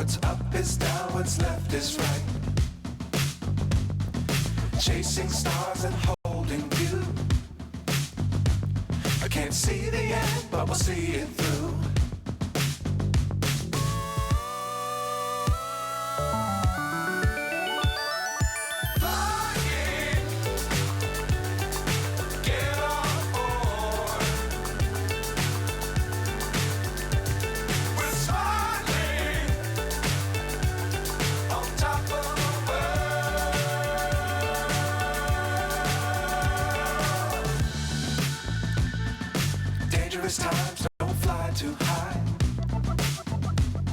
What's up is down, what's left is right. Chasing stars and holding you. I can't see the end, but we'll see it through. Flying, get on board. We're smiling on top of the world. Dangerous times, don't fly too high.